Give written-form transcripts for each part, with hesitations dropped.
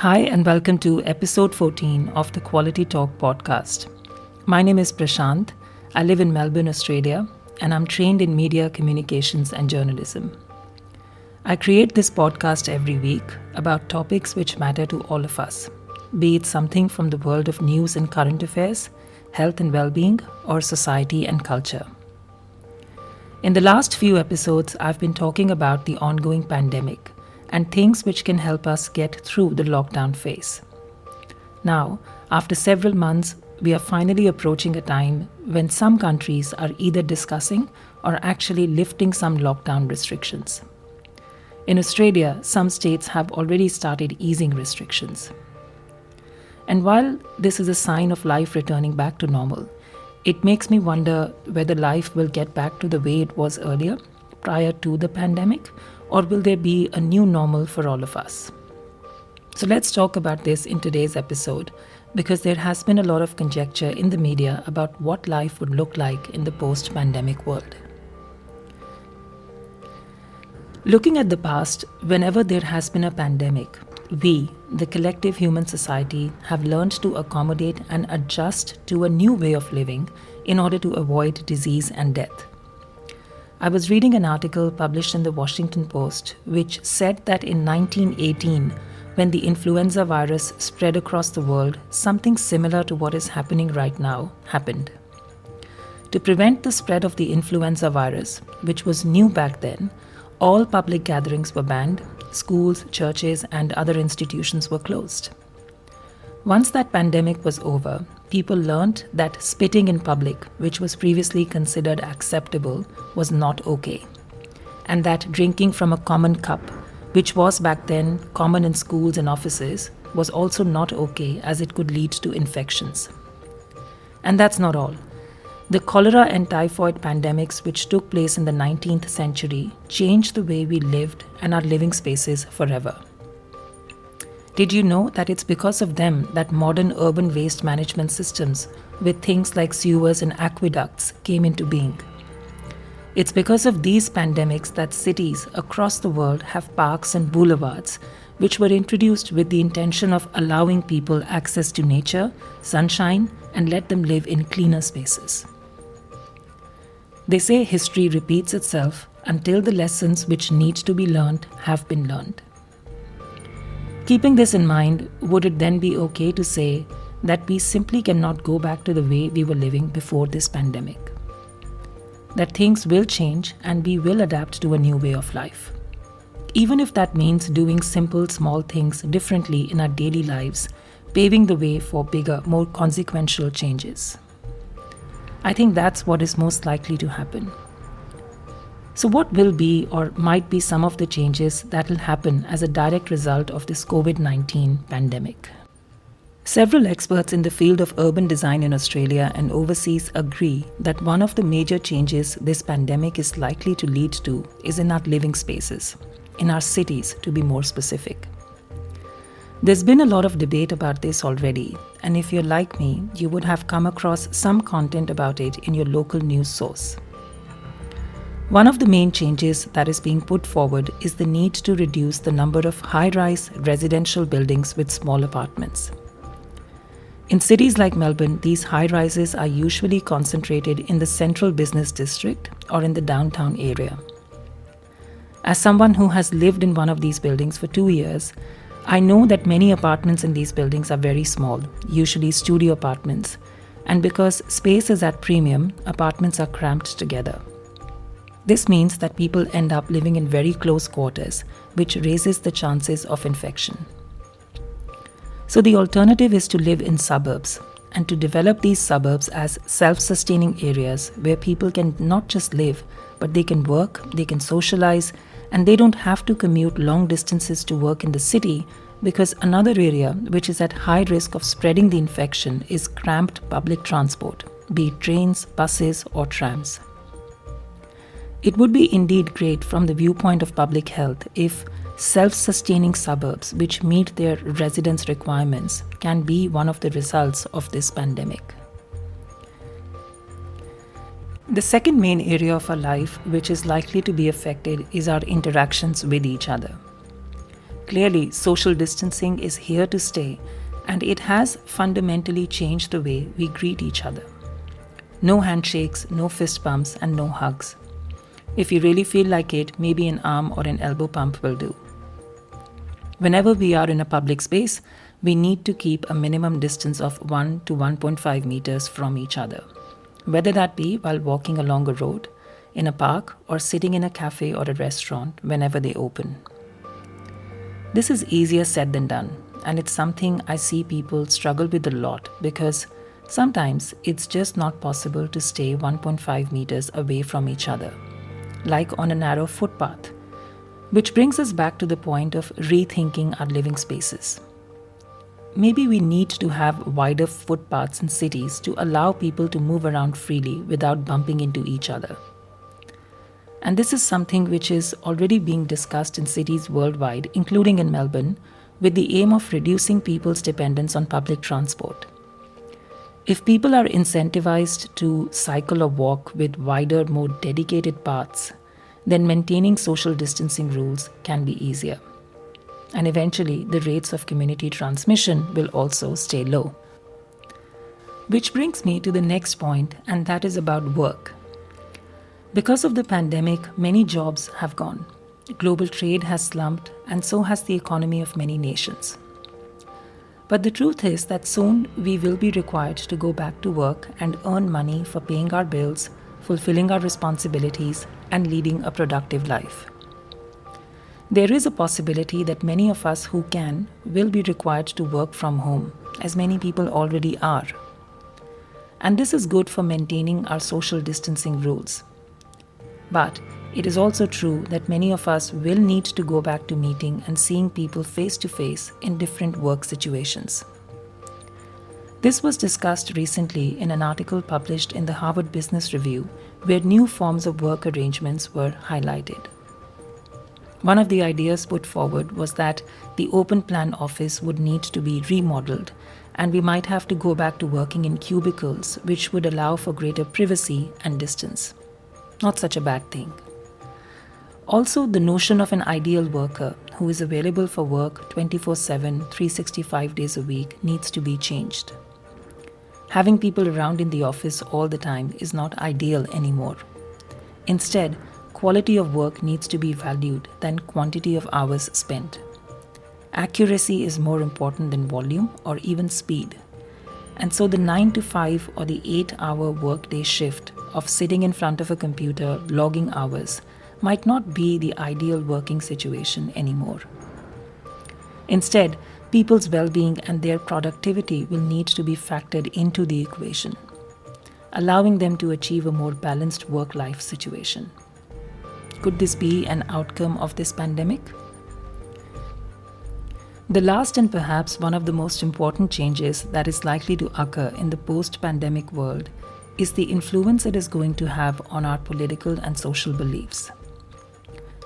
Hi, and welcome to episode 14 of the Quality Talk podcast. My name is Prashant. I live in Melbourne, Australia, and I'm trained in media, communications, and journalism. I create this podcast every week about topics which matter to all of us, be it something from the world of news and current affairs, health and well-being, or society and culture. In the last few episodes, I've been talking about the ongoing pandemic and things which can help us get through the lockdown phase. Now, after several months, we are finally approaching a time when some countries are either discussing or actually lifting some lockdown restrictions. In Australia, some states have already started easing restrictions. And while this is a sign of life returning back to normal, it makes me wonder whether life will get back to the way it was earlier, prior to the pandemic, or will there be a new normal for all of us? So let's talk about this in today's episode, because there has been a lot of conjecture in the media about what life would look like in the post-pandemic world. Looking at the past, whenever there has been a pandemic, we, the collective human society, have learned to accommodate and adjust to a new way of living in order to avoid disease and death. I was reading an article published in the Washington Post which said that in 1918, when the influenza virus spread across the world, something similar to what is happening right now happened. To prevent the spread of the influenza virus, which was new back then, all public gatherings were banned, schools, churches, and other institutions were closed. Once that pandemic was over, people learned that spitting in public, which was previously considered acceptable, was not okay, and that drinking from a common cup, which was back then common in schools and offices, was also not okay as it could lead to infections. And that's not all. The cholera and typhoid pandemics which took place in the 19th century changed the way we lived and our living spaces forever. Did you know that it's because of them that modern urban waste management systems with things like sewers and aqueducts came into being? It's because of these pandemics that cities across the world have parks and boulevards, which were introduced with the intention of allowing people access to nature, sunshine, and let them live in cleaner spaces. They say history repeats itself until the lessons which need to be learned have been learned. Keeping this in mind, would it then be okay to say that we simply cannot go back to the way we were living before this pandemic? That things will change and we will adapt to a new way of life. Even if that means doing simple, small things differently in our daily lives, paving the way for bigger, more consequential changes. I think that's what is most likely to happen. So what will be or might be some of the changes that will happen as a direct result of this COVID-19 pandemic? Several experts in the field of urban design in Australia and overseas agree that one of the major changes this pandemic is likely to lead to is in our living spaces, in our cities to be more specific. There's been a lot of debate about this already, and if you're like me, you would have come across some content about it in your local news source. One of the main changes that is being put forward is the need to reduce the number of high-rise residential buildings with small apartments. In cities like Melbourne, these high-rises are usually concentrated in the central business district or in the downtown area. As someone who has lived in one of these buildings for 2 years, I know that many apartments in these buildings are very small, usually studio apartments, and because space is at premium, apartments are cramped together. This means that people end up living in very close quarters, which raises the chances of infection. So the alternative is to live in suburbs and to develop these suburbs as self-sustaining areas where people can not just live, but they can work, they can socialize, and they don't have to commute long distances to work in the city, because another area which is at high risk of spreading the infection is cramped public transport, be it trains, buses, or trams. It would be indeed great from the viewpoint of public health if self-sustaining suburbs which meet their residents' requirements can be one of the results of this pandemic. The second main area of our life which is likely to be affected is our interactions with each other. Clearly, social distancing is here to stay, and it has fundamentally changed the way we greet each other. No handshakes, no fist bumps, and no hugs. If you really feel like it, maybe an arm or an elbow pump will do. Whenever we are in a public space, we need to keep a minimum distance of 1 to 1.5 meters from each other, whether that be while walking along a road, in a park, or sitting in a cafe or a restaurant whenever they open. This is easier said than done, and it's something I see people struggle with a lot because sometimes it's just not possible to stay 1.5 meters away from each other, like on a narrow footpath, which brings us back to the point of rethinking our living spaces. Maybe we need to have wider footpaths in cities to allow people to move around freely without bumping into each other. And this is something which is already being discussed in cities worldwide, including in Melbourne, with the aim of reducing people's dependence on public transport. If people are incentivized to cycle or walk with wider, more dedicated paths, then maintaining social distancing rules can be easier. And eventually, the rates of community transmission will also stay low. Which brings me to the next point, and that is about work. Because of the pandemic, many jobs have gone. Global trade has slumped, and so has the economy of many nations. But the truth is that soon we will be required to go back to work and earn money for paying our bills, fulfilling our responsibilities, and leading a productive life. There is a possibility that many of us who can will be required to work from home, as many people already are. And this is good for maintaining our social distancing rules. But it is also true that many of us will need to go back to meeting and seeing people face to face in different work situations. This was discussed recently in an article published in the Harvard Business Review, where new forms of work arrangements were highlighted. One of the ideas put forward was that the open plan office would need to be remodeled, and we might have to go back to working in cubicles, which would allow for greater privacy and distance. Not such a bad thing. Also, the notion of an ideal worker who is available for work 24/7, 365 days a week needs to be changed. Having people around in the office all the time is not ideal anymore. Instead, quality of work needs to be valued than quantity of hours spent. Accuracy is more important than volume or even speed. And so the 9 to 5 or the 8-hour workday shift of sitting in front of a computer logging hours might not be the ideal working situation anymore. Instead, people's well-being and their productivity will need to be factored into the equation, allowing them to achieve a more balanced work-life situation. Could this be an outcome of this pandemic? The last and perhaps one of the most important changes that is likely to occur in the post-pandemic world is the influence it is going to have on our political and social beliefs.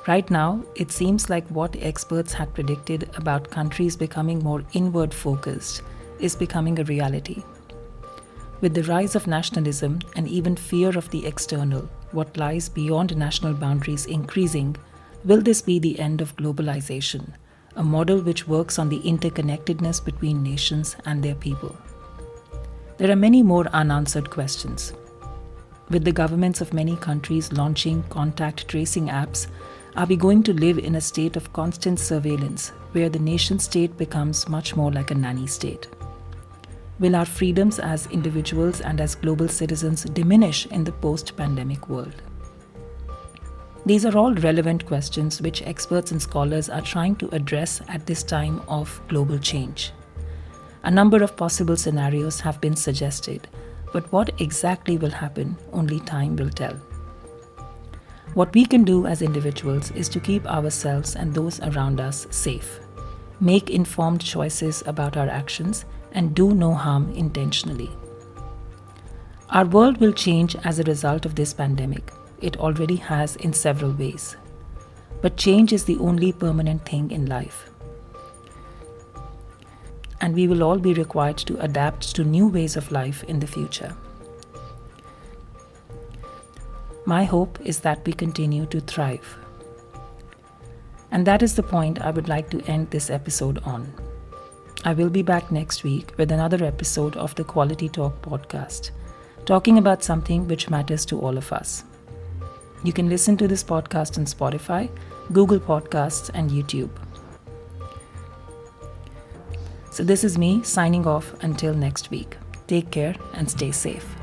Right now, it seems like what experts had predicted about countries becoming more inward-focused is becoming a reality. With the rise of nationalism and even fear of the external, what lies beyond national boundaries increasing, will this be the end of globalization? A model which works on the interconnectedness between nations and their people. There are many more unanswered questions. With the governments of many countries launching contact tracing apps, are we going to live in a state of constant surveillance where the nation state becomes much more like a nanny state? Will our freedoms as individuals and as global citizens diminish in the post-pandemic world? These are all relevant questions which experts and scholars are trying to address at this time of global change. A number of possible scenarios have been suggested, but what exactly will happen, only time will tell. What we can do as individuals is to keep ourselves and those around us safe, make informed choices about our actions, and do no harm intentionally. Our world will change as a result of this pandemic. It already has in several ways. But change is the only permanent thing in life. And we will all be required to adapt to new ways of life in the future. My hope is that we continue to thrive. And that is the point I would like to end this episode on. I will be back next week with another episode of the Quality Talk podcast, talking about something which matters to all of us. You can listen to this podcast on Spotify, Google Podcasts, and YouTube. So this is me signing off until next week. Take care and stay safe.